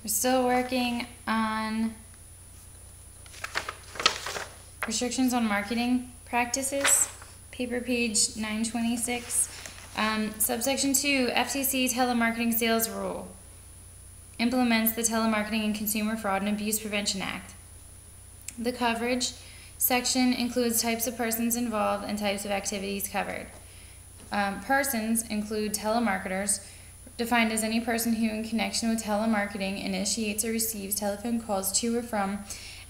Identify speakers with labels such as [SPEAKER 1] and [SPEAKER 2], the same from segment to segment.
[SPEAKER 1] We're still working on restrictions on marketing practices, paper page 926. Subsection 2, FTC Telemarketing Sales Rule implements the Telemarketing and Consumer Fraud and Abuse Prevention Act. The coverage section includes types of persons involved and types of activities covered. Persons include telemarketers, defined as any person who in connection with telemarketing initiates or receives telephone calls to or from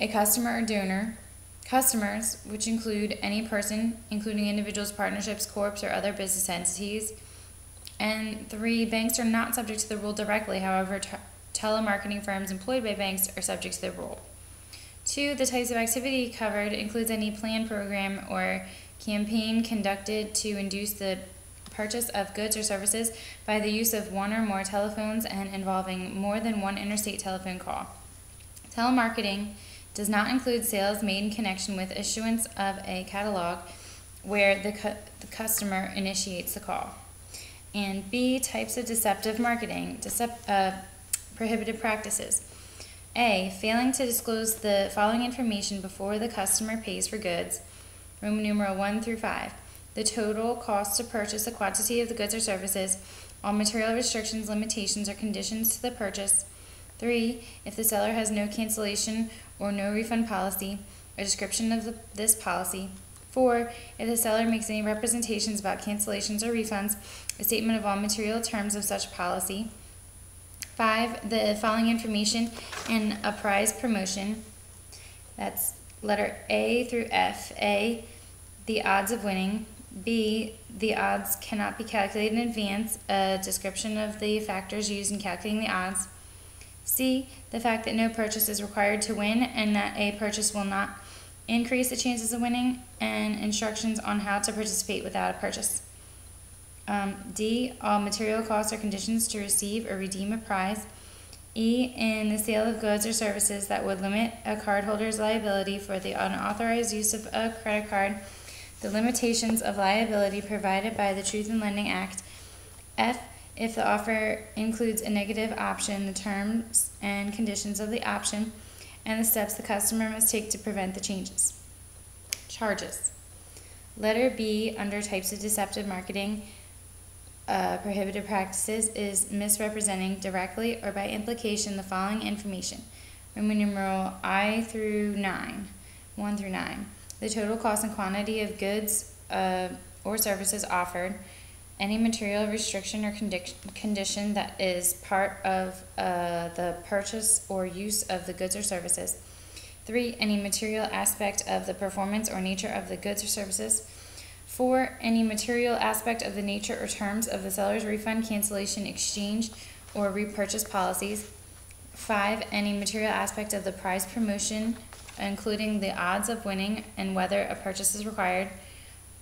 [SPEAKER 1] a customer or donor. Customers, which include any person, including individuals, partnerships, corps, or other business entities. And 3, banks are not subject to the rule directly. However, telemarketing firms employed by banks are subject to the rule. 2, the types of activity covered includes any plan, program, or campaign conducted to induce the purchase of goods or services by the use of one or more telephones and involving more than one interstate telephone call. Telemarketing does not include sales made in connection with issuance of a catalog where the customer initiates the call. And B, types of deceptive marketing, prohibited practices. A, failing to disclose the following information before the customer pays for goods, Roman numeral 1 through 5. The total cost to purchase a quantity of the goods or services, all material restrictions, limitations, or conditions to the purchase. 3, if the seller has no cancellation or no refund policy, a description of this policy. 4, if the seller makes any representations about cancellations or refunds, a statement of all material terms of such policy. 5, the following information in a prize promotion. That's letter A through F. A, the odds of winning. B, the odds cannot be calculated in advance, a description of the factors used in calculating the odds. C, the fact that no purchase is required to win and that a purchase will not increase the chances of winning, and instructions on how to participate without a purchase. D, all material costs or conditions to receive or redeem a prize. E, in the sale of goods or services that would limit a cardholder's liability for the unauthorized use of a credit card, the limitations of liability provided by the Truth in Lending Act. F, if the offer includes a negative option, the terms and conditions of the option, and the steps the customer must take to prevent the changes. Charges. Letter B, under types of deceptive marketing, prohibited practices, is misrepresenting directly or by implication the following information. Roman numeral I through 9, 1 through 9. The total cost and quantity of goods or services offered, any material restriction or condition that is part of the purchase or use of the goods or services. 3, any material aspect of the performance or nature of the goods or services. 4, any material aspect of the nature or terms of the seller's refund, cancellation, exchange, or repurchase policies. 5, any material aspect of the prize promotion, including the odds of winning and whether a purchase is required.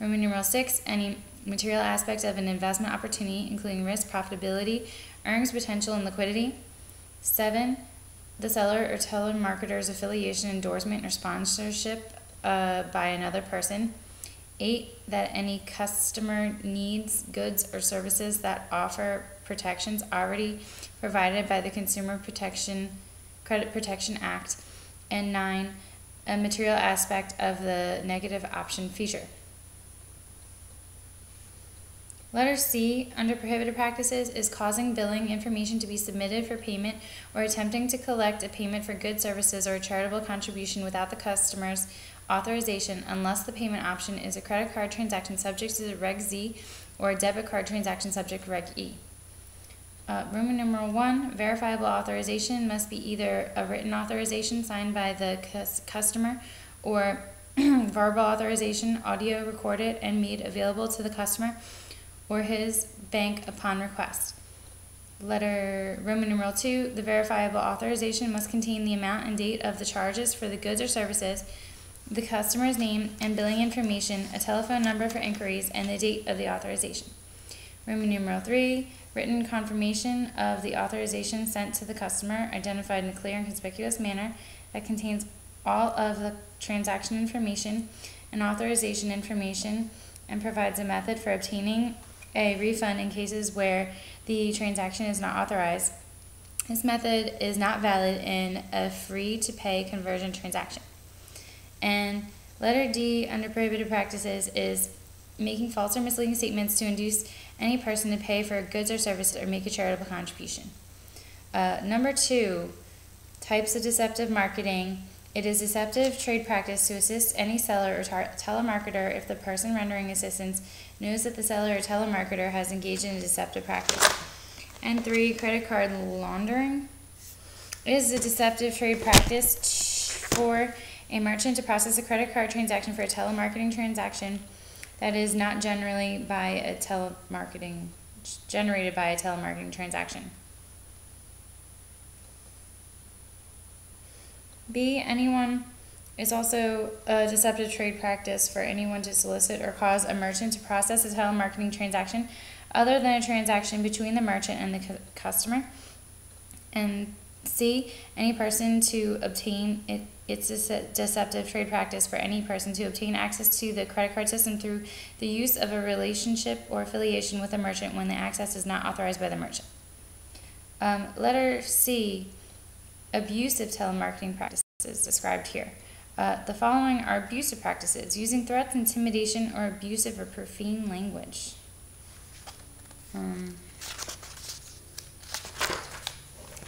[SPEAKER 1] Roman numeral 6, any material aspect of an investment opportunity, including risk, profitability, earnings potential, and liquidity. 7, the seller or telemarketer's affiliation, endorsement, or sponsorship by another person. 8, that any customer needs goods or services that offer protections already provided by the Credit Protection Act. And 9, a material aspect of the negative option feature. Letter C, under prohibited practices, is causing billing information to be submitted for payment or attempting to collect a payment for goods, services, or a charitable contribution without the customer's authorization unless the payment option is a credit card transaction subject to Reg Z or a debit card transaction subject to Reg E. Roman numeral 1, verifiable authorization must be either a written authorization signed by the customer or verbal authorization, audio recorded and made available to the customer or his bank upon request. Letter Roman numeral 2, the verifiable authorization must contain the amount and date of the charges for the goods or services, the customer's name and billing information, a telephone number for inquiries, and the date of the authorization. Roman numeral 3, written confirmation of the authorization sent to the customer, identified in a clear and conspicuous manner that contains all of the transaction information and authorization information and provides a method for obtaining a refund in cases where the transaction is not authorized. This method is not valid in a free-to-pay conversion transaction. And letter D under prohibited practices is making false or misleading statements to induce any person to pay for goods or services or make a charitable contribution. Number 2, types of deceptive marketing. It is deceptive trade practice to assist any seller or telemarketer if the person rendering assistance knows that the seller or telemarketer has engaged in a deceptive practice. And 3, credit card laundering. It is a deceptive trade practice for a merchant to process a credit card transaction for a telemarketing transaction that is not generated by a telemarketing transaction. B, anyone is also a deceptive trade practice for anyone to solicit or cause a merchant to process a telemarketing transaction other than a transaction between the merchant and the customer. And C, any person to obtain it. It's a deceptive trade practice for any person to obtain access to the credit card system through the use of a relationship or affiliation with a merchant when the access is not authorized by the merchant. Letter C, abusive telemarketing practices described here. The following are abusive practices: using threats, intimidation, or abusive or profane language.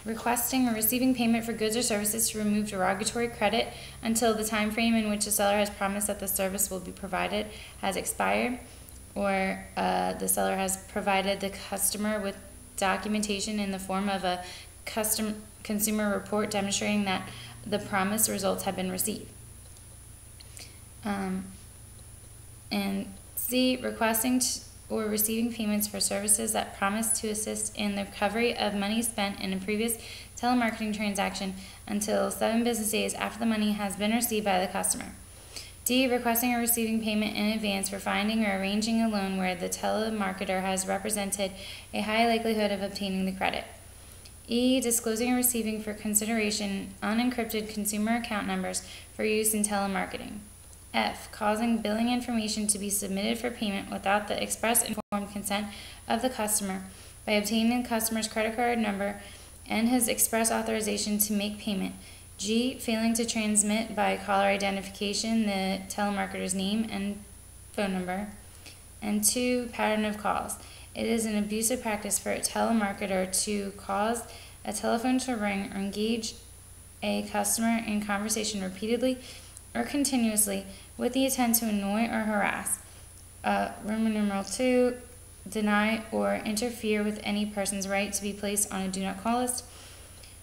[SPEAKER 1] Requesting or receiving payment for goods or services to remove derogatory credit until the time frame in which the seller has promised that the service will be provided has expired, or the seller has provided the customer with documentation in the form of a consumer report demonstrating that the promised results have been received. And C, requesting or receiving payments for services that promise to assist in the recovery of money spent in a previous telemarketing transaction until 7 business days after the money has been received by the customer. D, requesting or receiving payment in advance for finding or arranging a loan where the telemarketer has represented a high likelihood of obtaining the credit. E, disclosing or receiving for consideration unencrypted consumer account numbers for use in telemarketing. F, causing billing information to be submitted for payment without the express informed consent of the customer by obtaining the customer's credit card number and his express authorization to make payment. G, failing to transmit by caller identification the telemarketer's name and phone number. And 2, pattern of calls. It is an abusive practice for a telemarketer to cause a telephone to ring or engage a customer in conversation repeatedly or continuously with the intent to annoy or harass. Roman numeral 2, deny or interfere with any person's right to be placed on a do not call list.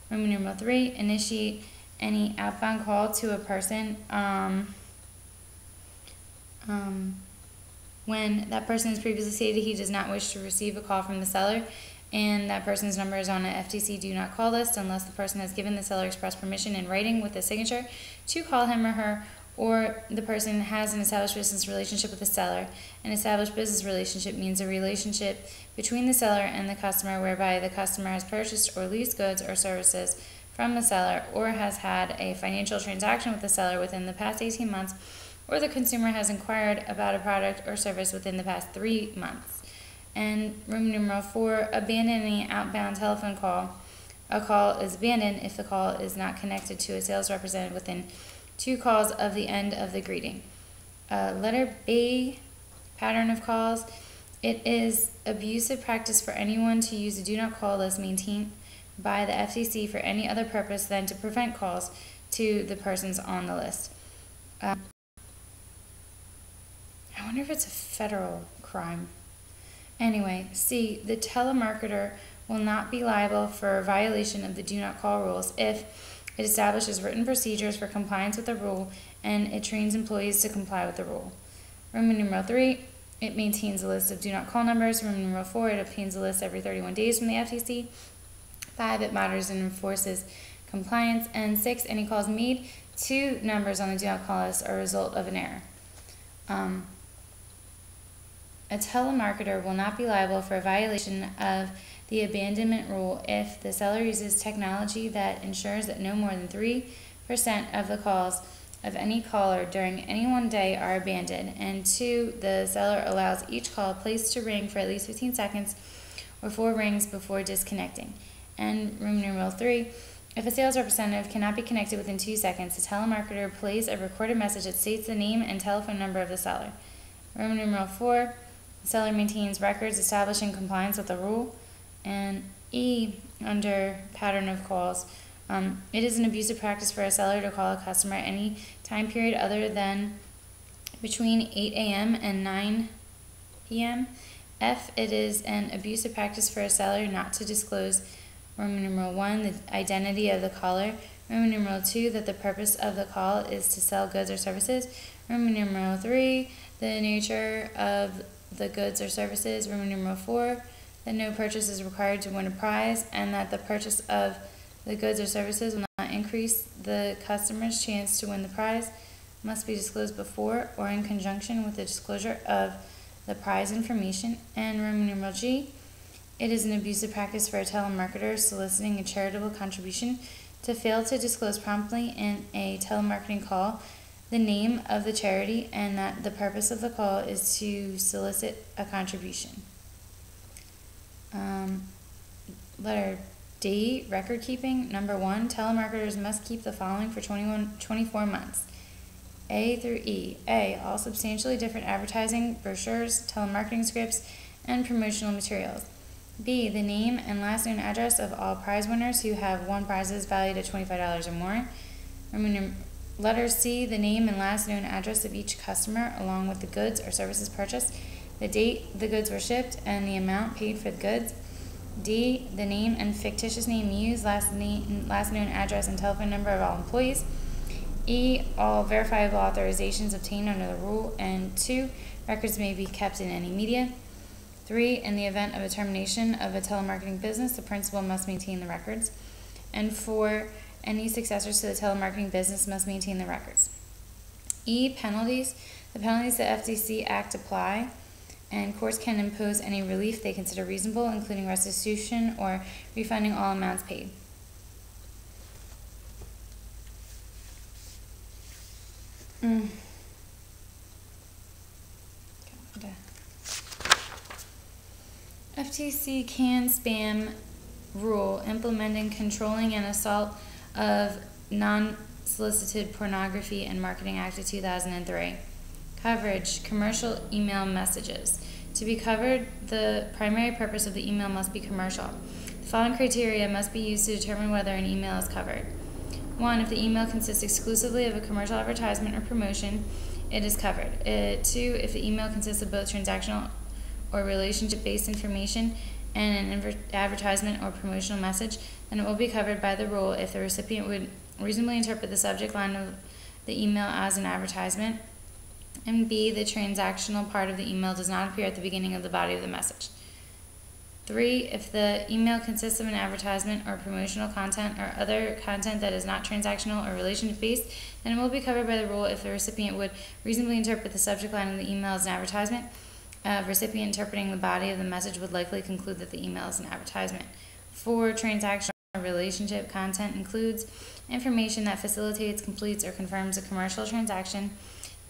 [SPEAKER 1] Roman numeral 3, initiate any outbound call to a person when that person has previously stated he does not wish to receive a call from the seller and that person's number is on an FTC do not call list unless the person has given the seller express permission in writing with a signature to call him or her, or the person has an established business relationship with the seller. An established business relationship means a relationship between the seller and the customer whereby the customer has purchased or leased goods or services from the seller or has had a financial transaction with the seller within the past 18 months, or the consumer has inquired about a product or service within the past 3 months. And Roman numeral 4, abandoning outbound telephone call. A call is abandoned if the call is not connected to a sales representative within 2 calls of the end of the greeting. Letter B, pattern of calls. It is abusive practice for anyone to use a do not call list maintained by the FCC for any other purpose than to prevent calls to the persons on the list. I wonder if it's a federal crime. Anyway, C, the telemarketer will not be liable for a violation of the do not call rules if it establishes written procedures for compliance with the rule and it trains employees to comply with the rule. Roman numeral 3, it maintains a list of do not call numbers. Roman numeral 4, it obtains a list every 31 days from the FTC. 5, it monitors and enforces compliance. And 6, any calls made to numbers on the do not call list are a result of an error. A telemarketer will not be liable for a violation of the abandonment rule if the seller uses technology that ensures that no more than 3% of the calls of any caller during any one day are abandoned, and 2, the seller allows each call placed to ring for at least 15 seconds or 4 rings before disconnecting. And room numeral 3, if a sales representative cannot be connected within 2 seconds, the telemarketer plays a recorded message that states the name and telephone number of the seller. Room numeral 4, the seller maintains records establishing compliance with the rule. And E, under pattern of calls, it is an abusive practice for a seller to call a customer at any time period other than between 8 a.m. and 9 p.m. F, it is an abusive practice for a seller not to disclose Roman numeral 1, the identity of the caller. Roman numeral 2, that the purpose of the call is to sell goods or services. Roman numeral 3, the nature of the goods or services. Roman numeral 4, that no purchase is required to win a prize, and that the purchase of the goods or services will not increase the customer's chance to win the prize, must be disclosed before or in conjunction with the disclosure of the prize information. And Roman numeral G, it is an abusive practice for a telemarketer soliciting a charitable contribution to fail to disclose promptly in a telemarketing call the name of the charity, and that the purpose of the call is to solicit a contribution. Letter D, record keeping. Number 1, telemarketers must keep the following for 24 months. A through E. A, all substantially different advertising, brochures, telemarketing scripts, and promotional materials. B, the name and last known address of all prize winners who have won prizes valued at $25 or more. Letter C, the name and last known address of each customer along with the goods or services purchased, the date the goods were shipped, and the amount paid for the goods. D, the name and fictitious name used, last known address and telephone number of all employees. E, all verifiable authorizations obtained under the rule. And 2, records may be kept in any media. 3, in the event of a termination of a telemarketing business, the principal must maintain the records. And 4, any successors to the telemarketing business must maintain the records. E, penalties. The penalties the FTC Act apply, and courts can impose any relief they consider reasonable, including restitution or refunding all amounts paid. FTC can spam rule implementing controlling and assault of non-solicited pornography and Marketing Act of 2003. Coverage, commercial email messages. To be covered, the primary purpose of the email must be commercial. The following criteria must be used to determine whether an email is covered. 1, if the email consists exclusively of a commercial advertisement or promotion, it is covered. 2, if the email consists of both transactional or relationship-based information and an advertisement or promotional message, then it will be covered by the rule if the recipient would reasonably interpret the subject line of the email as an advertisement, and B, the transactional part of the email does not appear at the beginning of the body of the message. 3, if the email consists of an advertisement or promotional content or other content that is not transactional or relationship-based, then it will be covered by the rule if the recipient would reasonably interpret the subject line of the email as an advertisement. Recipient interpreting the body of the message would likely conclude that the email is an advertisement. 4, transactional or relationship content includes information that facilitates, completes, or confirms a commercial transaction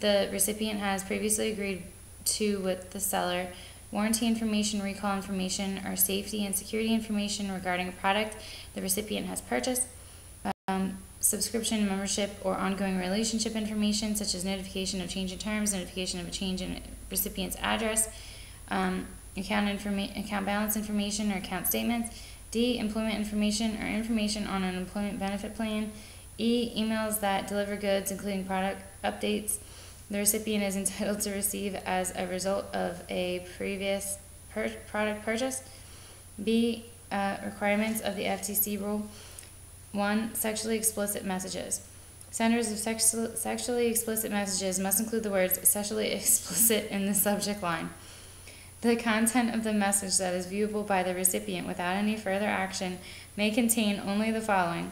[SPEAKER 1] the recipient has previously agreed to with the seller, warranty information, recall information, or safety and security information regarding a product the recipient has purchased, subscription, membership, or ongoing relationship information such as notification of change in terms, notification of a change in recipient's address, account balance information or account statements. D, employment information or information on an employment benefit plan. E, emails that deliver goods including product updates the recipient is entitled to receive as a result of a previous product purchase. B, requirements of the FTC rule. 1, sexually explicit messages. Senders of sexually explicit messages must include the words sexually explicit in the subject line. The content of the message that is viewable by the recipient without any further action may contain only the following.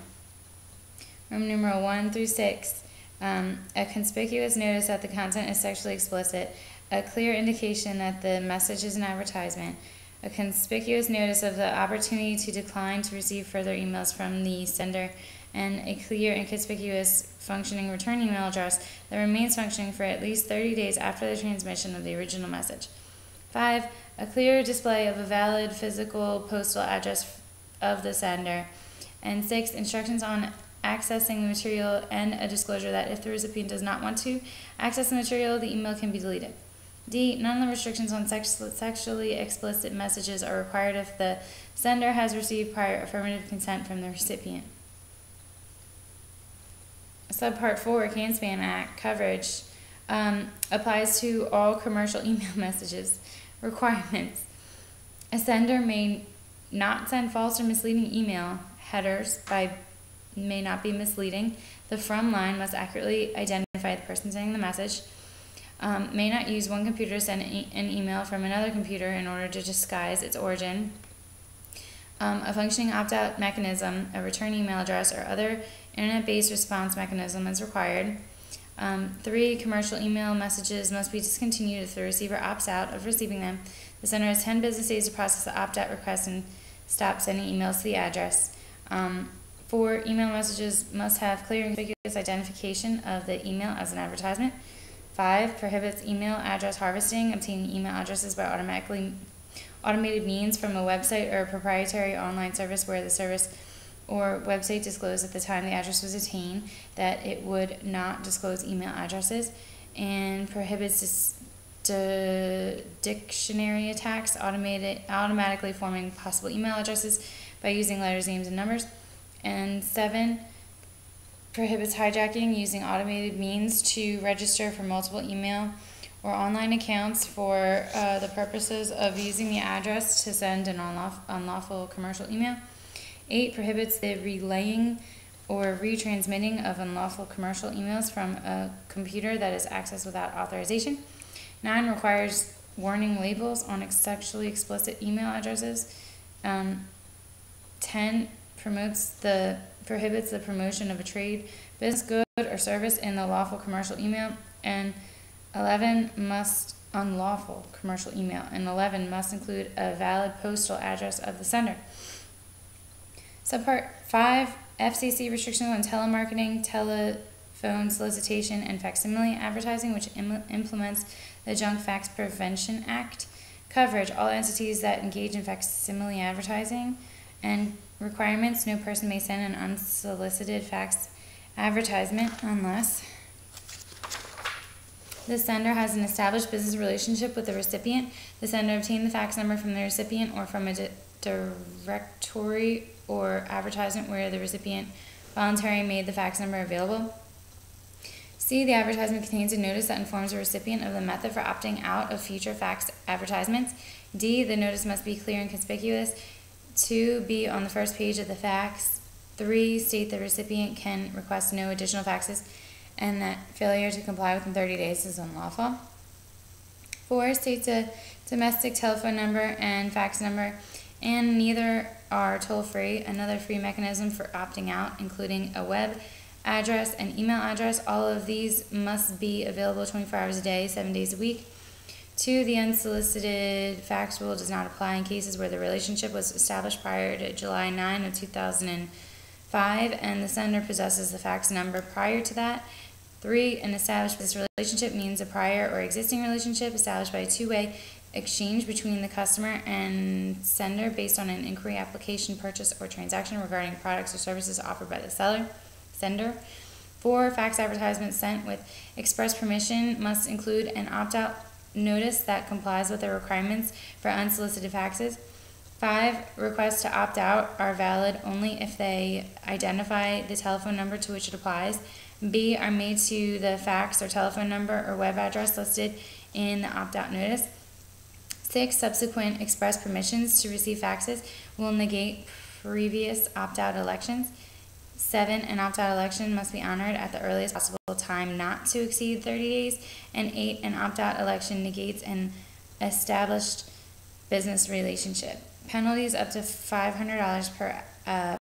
[SPEAKER 1] Roman numeral 1 through 6. A conspicuous notice that the content is sexually explicit, a clear indication that the message is an advertisement, a conspicuous notice of the opportunity to decline to receive further emails from the sender, and a clear and conspicuous functioning return email address that remains functioning for at least 30 days after the transmission of the original message. 5, a clear display of a valid physical postal address of the sender. And 6, instructions on accessing the material and a disclosure that if the recipient does not want to access the material, the email can be deleted. D, none of the restrictions on sexually explicit messages are required if the sender has received prior affirmative consent from the recipient. Subpart 4, CAN-SPAM Act coverage applies to all commercial email messages. Requirements. A sender may not send false or misleading email headers may not be misleading. The from line must accurately identify the person sending the message. May not use one computer to send an email from another computer in order to disguise its origin. A functioning opt-out mechanism, a return email address, or other internet-based response mechanism is required. 3, commercial email messages must be discontinued if the receiver opts out of receiving them. The sender has 10 business days to process the opt-out request and stop sending emails to the address. 4, email messages must have clear and conspicuous identification of the email as an advertisement. 5, prohibits email address harvesting, obtaining email addresses by automated means from a website or a proprietary online service where the service or website disclosed at the time the address was obtained that it would not disclose email addresses, and prohibits dictionary attacks, automatically forming possible email addresses by using letters, names, and numbers. And 7, prohibits hijacking using automated means to register for multiple email or online accounts for the purposes of using the address to send an unlawful commercial email. 8, prohibits the relaying or retransmitting of unlawful commercial emails from a computer that is accessed without authorization. 9, requires warning labels on sexually explicit email addresses. 10, prohibits the promotion of a trade, business, good, or service in the lawful commercial email. And 11, unlawful commercial email. And 11 must include a valid postal address of the sender. Subpart 5, FCC restrictions on telemarketing, telephone solicitation, and facsimile advertising, which implements the Junk Fax Prevention Act. Coverage, all entities that engage in facsimile advertising. And requirements, no person may send an unsolicited fax advertisement unless the sender has an established business relationship with the recipient, the sender obtained the fax number from the recipient or from a directory or advertisement where the recipient voluntarily made the fax number available. C, the advertisement contains a notice that informs the recipient of the method for opting out of future fax advertisements. D, the notice must be clear and conspicuous. 2, be on the first page of the fax. 3, state the recipient can request no additional faxes and that failure to comply within 30 days is unlawful. 4, states a domestic telephone number and fax number, and neither are toll-free. Another free mechanism for opting out, including a web address and email address. All of these must be available 24 hours a day, 7 days a week. 2, the unsolicited fax rule does not apply in cases where the relationship was established prior to July 9 of 2005 and the sender possesses the fax number prior to that. 3, an established business relationship means a prior or existing relationship established by a two-way exchange between the customer and sender based on an inquiry, application, purchase, or transaction regarding products or services offered by the sender. 4, fax advertisements sent with express permission must include an opt-out notice that complies with the requirements for unsolicited faxes. 5, requests to opt out are valid only if they identify the telephone number to which it applies. B, are made to the fax or telephone number or web address listed in the opt-out notice. 6, subsequent express permissions to receive faxes will negate previous opt-out elections. 7, an opt-out election must be honored at the earliest possible time not to exceed 30 days. And 8, an opt-out election negates an established business relationship. Penalties up to $500 per